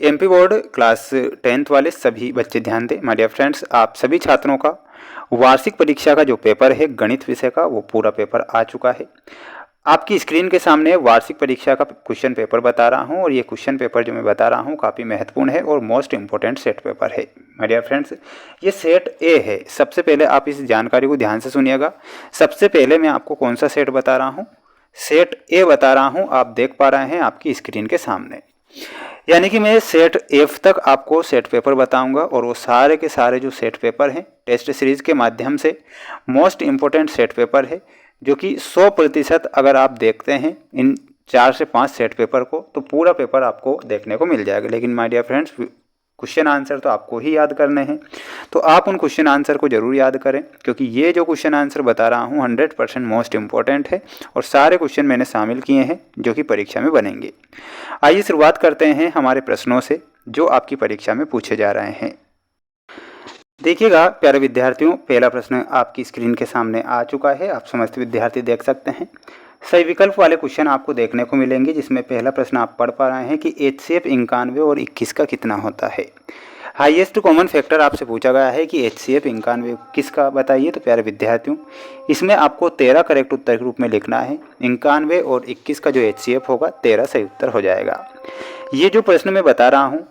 MP board class 10th वाले सभी बच्चे ध्यान दें। माय डियर फ्रेंड्स, आप सभी छात्रों का वार्षिक परीक्षा का जो पेपर है गणित विषय का, वो पूरा पेपर आ चुका है। आपकी स्क्रीन के सामने वार्षिक परीक्षा का क्वेश्चन पेपर बता रहा हूं, और ये क्वेश्चन पेपर जो मैं बता रहा हूं काफ़ी महत्वपूर्ण है और मोस्ट इंपॉर्टेंट सेट पेपर है। माय डियर फ्रेंड्स, ये सेट ए है। सबसे पहले आप इस जानकारी को ध्यान से सुनिएगा। सबसे पहले मैं आपको कौन सा सेट बता रहा हूँ, सेट ए बता रहा हूँ। आप देख पा रहे हैं आपकी स्क्रीन के सामने, यानी कि मैं सेट एफ तक आपको सेट पेपर बताऊंगा, और वो सारे के सारे जो सेट पेपर हैं टेस्ट सीरीज के माध्यम से मोस्ट इम्पोर्टेंट सेट पेपर है, जो कि 100% अगर आप देखते हैं इन 4 से 5 सेट पेपर को तो पूरा पेपर आपको देखने को मिल जाएगा। लेकिन my dear friends, question answer तो आपको ही याद करने हैं, तो आप उन क्वेश्चन आंसर को जरूर याद करें, क्योंकि ये जो क्वेश्चन आंसर बता रहा हूँ 100% मोस्ट इंपॉर्टेंट है, और सारे क्वेश्चन मैंने शामिल किए हैं जो कि परीक्षा में बनेंगे। आइए शुरुआत करते हैं हमारे प्रश्नों से जो आपकी परीक्षा में पूछे जा रहे हैं। देखिएगा प्यारे विद्यार्थियों, पहला प्रश्न आपकी स्क्रीन के सामने आ चुका है। आप समस्त विद्यार्थी देख सकते हैं। सही विकल्प वाले क्वेश्चन आपको देखने को मिलेंगे, जिसमें पहला प्रश्न आप पढ़ पा रहे हैं कि HCF 91 और 21 का कितना होता है। हाईएस्ट कॉमन फैक्टर आपसे पूछा गया है कि HCF 91 21 का बताइए। तो प्यारे विद्यार्थियों, इसमें आपको 13 करेक्ट उत्तर के रूप में लिखना है। 91 और 21 का जो HCF होगा 13 सही उत्तर हो जाएगा। ये जो प्रश्न मैं बता रहा हूँ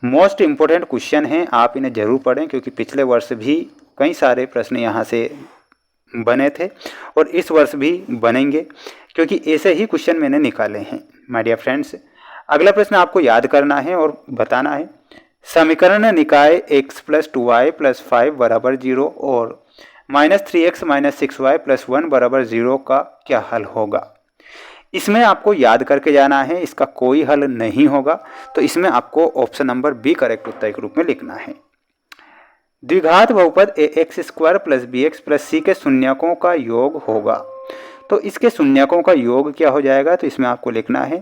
मोस्ट इम्पोर्टेंट क्वेश्चन हैं, आप इन्हें जरूर पढ़ें, क्योंकि पिछले वर्ष भी कई सारे प्रश्न यहाँ से बने थे और इस वर्ष भी बनेंगे, क्योंकि ऐसे ही क्वेश्चन मैंने निकाले हैं। माय डियर फ्रेंड्स, अगला प्रश्न आपको याद करना है और बताना है, समीकरण निकाय x + 2y + 5 बराबर 0 और -3x - 6y + 1 बराबर 0 का क्या हल होगा। इसमें आपको याद करके जाना है, इसका कोई हल नहीं होगा, तो इसमें आपको ऑप्शन नंबर बी करेक्ट उत्तर के रूप में लिखना है। द्विघात बहुपद ax² + bx + c के शून्यकों का योग होगा। तो इसके शून्यकों का योग क्या हो जाएगा, तो इसमें आपको लिखना है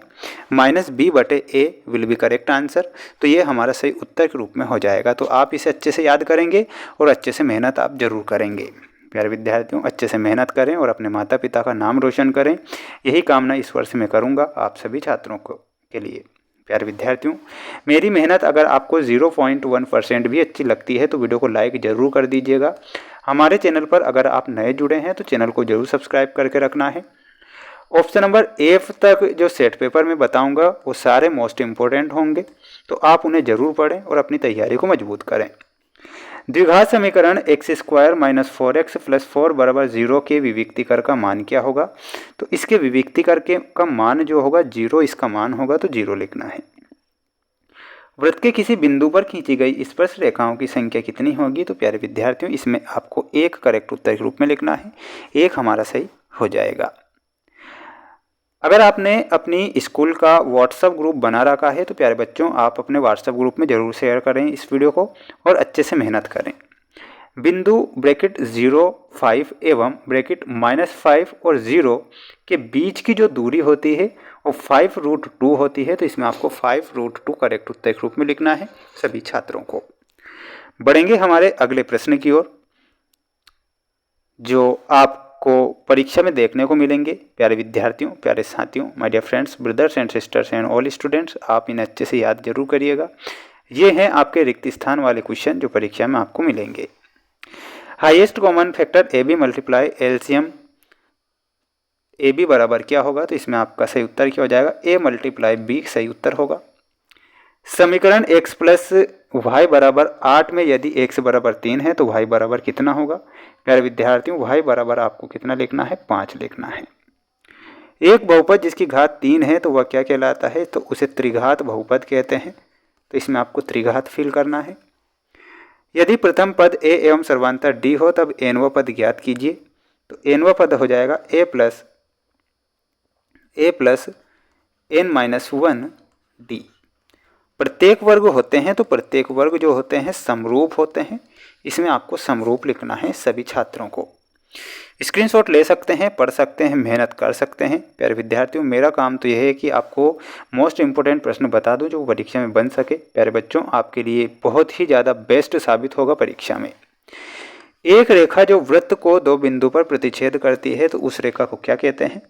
-b/a will be correct answer. तो ये हमारा सही उत्तर के रूप में हो जाएगा। तो आप इसे अच्छे से याद करेंगे और अच्छे से मेहनत आप जरूर करेंगे। प्यारे विद्यार्थियों, अच्छे से मेहनत करें और अपने माता पिता का नाम रोशन करें, यही कामना इस वर्ष में करूंगा आप सभी छात्रों को के लिए। प्यारे विद्यार्थियों, मेरी मेहनत अगर आपको 0.1% भी अच्छी लगती है तो वीडियो को लाइक ज़रूर कर दीजिएगा। हमारे चैनल पर अगर आप नए जुड़े हैं तो चैनल को जरूर सब्सक्राइब करके रखना है। ऑप्शन नंबर एफ तक जो सेट पेपर में बताऊंगा वो सारे मोस्ट इम्पोर्टेंट होंगे, तो आप उन्हें ज़रूर पढ़ें और अपनी तैयारी को मजबूत करें। द्विघात समीकरण x² - 4x + 4 बराबर 0 के विविक्तिकर का मान क्या होगा। तो इसके विविक्तिकर का मान जो होगा 0, इसका मान होगा तो 0 लिखना है। वृत्त के किसी बिंदु पर खींची गई स्पर्श रेखाओं की संख्या कितनी होगी। तो प्यारे विद्यार्थियों, इसमें आपको 1 करेक्ट उत्तर के रूप में लिखना है। 1 हमारा सही हो जाएगा। अगर आपने अपनी स्कूल का व्हाट्सएप ग्रुप बना रखा है तो प्यारे बच्चों, आप अपने व्हाट्सएप ग्रुप में ज़रूर शेयर करें इस वीडियो को और अच्छे से मेहनत करें। बिंदु ब्रैकेट 0, 5 एवं ब्रैकेट -5 और 0 के बीच की जो दूरी होती है वो 5√2 होती है। तो इसमें आपको 5√2 करेक्ट उत्तर के रूप में लिखना है सभी छात्रों को। बढ़ेंगे हमारे अगले प्रश्न की ओर, जो आपको परीक्षा में देखने को मिलेंगे। प्यारे विद्यार्थियों, प्यारे साथियों, my dear friends, brothers and sisters and all students, आप इन्हें अच्छे से याद जरूर करिएगा। ये हैं आपके रिक्त स्थान वाले क्वेश्चन जो परीक्षा में आपको मिलेंगे। Highest common factor AB × LCM AB बराबर क्या होगा। तो इसमें आपका सही उत्तर क्या हो जाएगा, A × B सही उत्तर होगा। समीकरण x + y बराबर 8 में यदि x बराबर 3 है तो y बराबर कितना होगा। प्यारे विद्यार्थियों, y बराबर आपको कितना लिखना है, 5 लिखना है। एक बहुपद जिसकी घात 3 है तो वह क्या कहलाता है, तो उसे त्रिघात बहुपद कहते हैं। तो इसमें आपको त्रिघात फिल करना है। यदि प्रथम पद a एवं सर्वांतर d हो तब nवां पद ज्ञात कीजिए। तो nवां पद हो जाएगा a + n - 1d। प्रत्येक वर्ग होते हैं तो प्रत्येक वर्ग जो होते हैं समरूप होते हैं। इसमें आपको समरूप लिखना है सभी छात्रों को। स्क्रीनशॉट ले सकते हैं, पढ़ सकते हैं, मेहनत कर सकते हैं। प्यारे विद्यार्थियों, मेरा काम तो यह है कि आपको मोस्ट इंपोर्टेंट प्रश्न बता दूं जो परीक्षा में बन सके। प्यारे बच्चों, आपके लिए बहुत ही ज़्यादा बेस्ट साबित होगा परीक्षा में। एक रेखा जो वृत्त को 2 बिंदु पर प्रतिच्छेद करती है तो उस रेखा को क्या कहते हैं।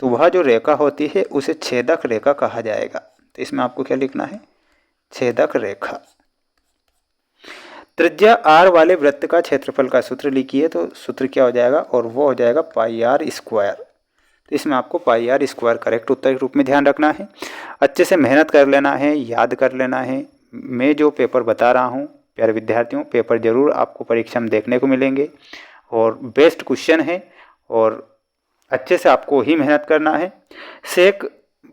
तो वह जो रेखा होती है उसे छेदक रेखा कहा जाएगा। तो इसमें आपको क्या लिखना है, छेदक रेखा। त्रिज्या r वाले वृत्त का क्षेत्रफल का सूत्र लिखिए, तो सूत्र क्या हो जाएगा, और वो हो जाएगा पाई आर स्क्वायर। तो इसमें आपको पाई आर स्क्वायर करेक्ट उत्तर के रूप में ध्यान रखना है। अच्छे से मेहनत कर लेना है, याद कर लेना है। मैं जो पेपर बता रहा हूँ प्यारे विद्यार्थियों, पेपर ज़रूर आपको परीक्षा में देखने को मिलेंगे और बेस्ट क्वेश्चन है और अच्छे से आपको ही मेहनत करना है। सेक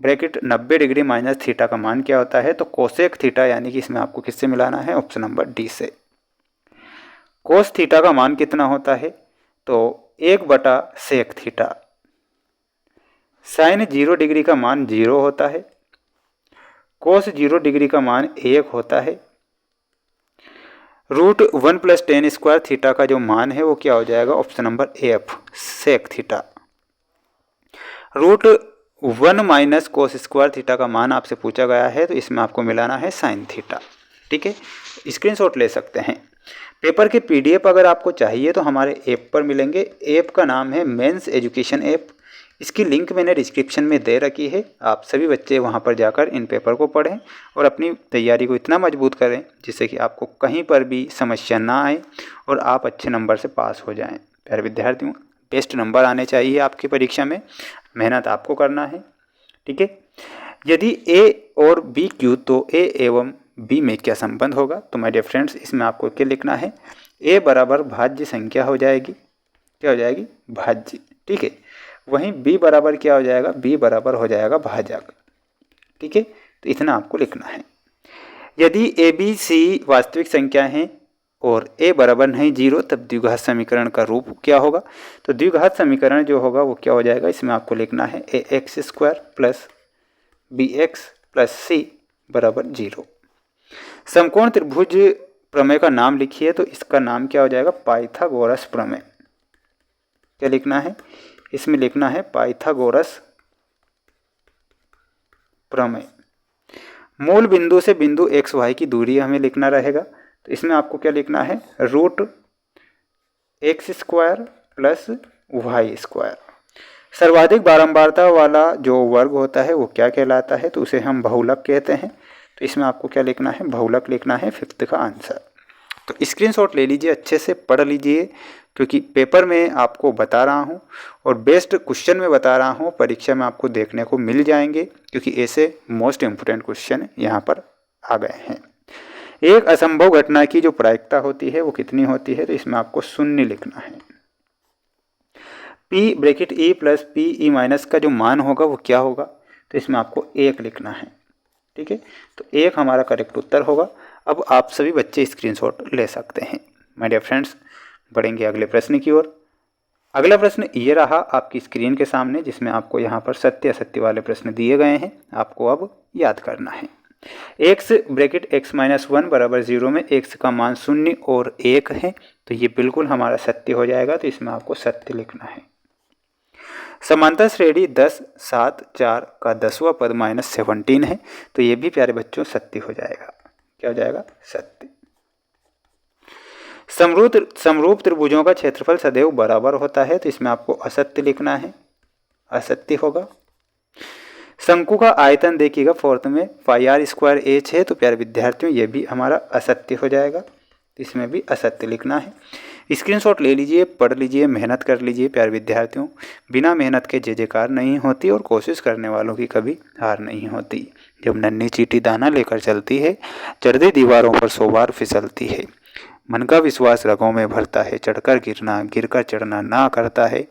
ब्रैकेट 90 डिग्री माइनस थीटा का मान क्या होता है, तो कोसेक थीटा, यानी कि इसमें आपको किससे मिलाना है, ऑप्शन नंबर डी से। कोस थीटा का मान कितना होता है, तो 1/सेक थीटा। साइन 0 डिग्री का मान 0 होता है। कोस 0 डिग्री का मान 1 होता है। √1 + tan² थीटा का जो मान है वो क्या हो जाएगा, option number F, sec theta. √1 - cos² theta का मान आपसे पूछा गया है, तो इसमें आपको मिलाना है साइन थीटा। ठीक है, स्क्रीनशॉट ले सकते हैं। पेपर के PDF अगर आपको चाहिए तो हमारे ऐप पर मिलेंगे। ऐप का नाम है मेंस एजुकेशन ऐप। इसकी लिंक मैंने डिस्क्रिप्शन में दे रखी है। आप सभी बच्चे वहां पर जाकर इन पेपर को पढ़ें और अपनी तैयारी को इतना मजबूत करें जिससे कि आपको कहीं पर भी समस्या ना आए और आप अच्छे नंबर से पास हो जाएं। प्यारे विद्यार्थियों, बेस्ट नंबर आने चाहिए आपकी परीक्षा में, मेहनत आपको करना है। ठीक है, यदि A और B क्यू तो A एवं B में क्या संबंध होगा, तो माय डियर फ्रेंड्स इसमें आपको क्या लिखना है, A बराबर भाज्य संख्या हो जाएगी, क्या हो जाएगी, भाज्य। ठीक है, वहीं B बराबर क्या हो जाएगा, B बराबर हो जाएगा भाजक। ठीक है, तो इतना आपको लिखना है। यदि A B C वास्तविक संख्या हैं और A बराबर नहीं 0, तब द्विघात समीकरण का रूप क्या होगा, तो द्विघात समीकरण जो होगा वो क्या हो जाएगा, इसमें आपको लिखना है ax² + bx + c बराबर 0। समकोण त्रिभुज प्रमेय का नाम लिखिए, तो इसका नाम क्या हो जाएगा, पाइथागोरस प्रमेय। क्या लिखना है, इसमें लिखना है पाइथागोरस प्रमेय। मूल बिंदु से बिंदु x y की दूरी हमें लिखना रहेगा, तो इसमें आपको क्या लिखना है, √x² + y²। सर्वाधिक बारंबारता वाला जो वर्ग होता है वो क्या कहलाता है, तो उसे हम बहुलक कहते हैं। तो इसमें आपको क्या लिखना है, बहुलक लिखना है, 5th का आंसर। तो स्क्रीनशॉट ले लीजिए, अच्छे से पढ़ लीजिए, क्योंकि पेपर में आपको बता रहा हूँ और बेस्ट क्वेश्चन में बता रहा हूँ, परीक्षा में आपको देखने को मिल जाएंगे, क्योंकि ऐसे मोस्ट इम्पोर्टेंट क्वेश्चन यहाँ पर आ गए हैं। एक असंभव घटना की जो प्रायिकता होती है वो कितनी होती है, तो इसमें आपको 0 लिखना है। P ब्रैकेट E + PE- का जो मान होगा वो क्या होगा, तो इसमें आपको 1 लिखना है। ठीक है, तो 1 हमारा करेक्ट उत्तर होगा। अब आप सभी बच्चे स्क्रीनशॉट ले सकते हैं। माय डियर फ्रेंड्स, बढ़ेंगे अगले प्रश्न की ओर। अगला प्रश्न ये रहा आपकी स्क्रीन के सामने, जिसमें आपको यहाँ पर सत्य असत्य वाले प्रश्न दिए गए हैं, आपको अब याद करना है। x ब्रैकेट x-1 बराबर 0 में x का मान 0 और 1 है, तो ये बिल्कुल हमारा सत्य हो जाएगा, तो इसमें आपको सत्य लिखना है। समांतर श्रेणी 10, 7, 4 का 10वां पद -17 है, तो ये भी प्यारे बच्चों सत्य हो जाएगा। क्या हो जाएगा, सत्य। समरूप त्रिभुजों का क्षेत्रफल सदैव बराबर होता है, तो इसमें आपको असत्य लिखना है, असत्य होगा। शंकु का आयतन देखिएगा 4th में πr² h है, तो प्यारे विद्यार्थियों ये भी हमारा असत्य हो जाएगा, इसमें भी असत्य लिखना है। स्क्रीनशॉट ले लीजिए, पढ़ लीजिए, मेहनत कर लीजिए प्यारे विद्यार्थियों। बिना मेहनत के जय जयकार नहीं होती और कोशिश करने वालों की कभी हार नहीं होती। जब नन्ही चींटी दाना लेकर चलती है, चढ़ती दीवारों पर 100 बार फिसलती है। मन का विश्वास रगों में भरता है, चढ़कर गिरना गिरकर चढ़ना ना करता है।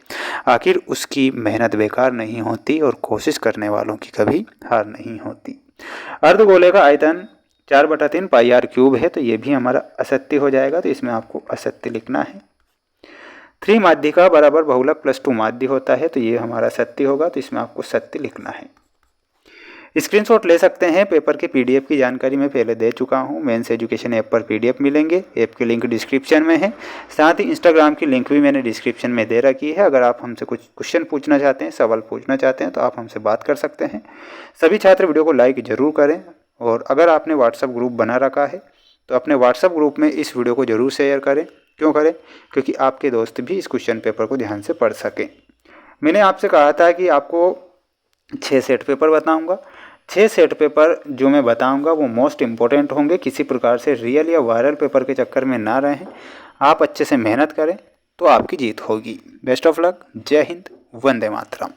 आखिर उसकी मेहनत बेकार नहीं होती और कोशिश करने वालों की कभी हार नहीं होती। अर्धगोले का आयतन 4/3 πr³ है, तो ये भी हमारा असत्य हो जाएगा, तो इसमें आपको असत्य लिखना है। 3 माध्यिका बराबर बहुलक +2 माध्य होता है, तो ये हमारा सत्य होगा, तो इसमें आपको सत्य लिखना है। स्क्रीनशॉट ले सकते हैं। पेपर के PDF की जानकारी मैं पहले दे चुका हूं। मेंस एजुकेशन ऐप पर PDF मिलेंगे, ऐप की लिंक डिस्क्रिप्शन में है। साथ ही इंस्टाग्राम की लिंक भी मैंने डिस्क्रिप्शन में दे रखी है। अगर आप हमसे कुछ क्वेश्चन पूछना चाहते हैं, सवाल पूछना चाहते हैं, तो आप हमसे बात कर सकते हैं। सभी छात्र वीडियो को लाइक ज़रूर करें और अगर आपने व्हाट्सअप ग्रुप बना रखा है तो अपने व्हाट्सअप ग्रुप में इस वीडियो को ज़रूर शेयर करें। क्यों करें? क्योंकि आपके दोस्त भी इस क्वेश्चन पेपर को ध्यान से पढ़ सकें। मैंने आपसे कहा था कि आपको 6 सेट पेपर बताऊंगा, 6 सेट पेपर जो मैं बताऊंगा वो मोस्ट इम्पोर्टेंट होंगे। किसी प्रकार से रियल या वायरल पेपर के चक्कर में ना रहें। आप अच्छे से मेहनत करें तो आपकी जीत होगी। Best of luck. जय हिंद, वंदे मातरम।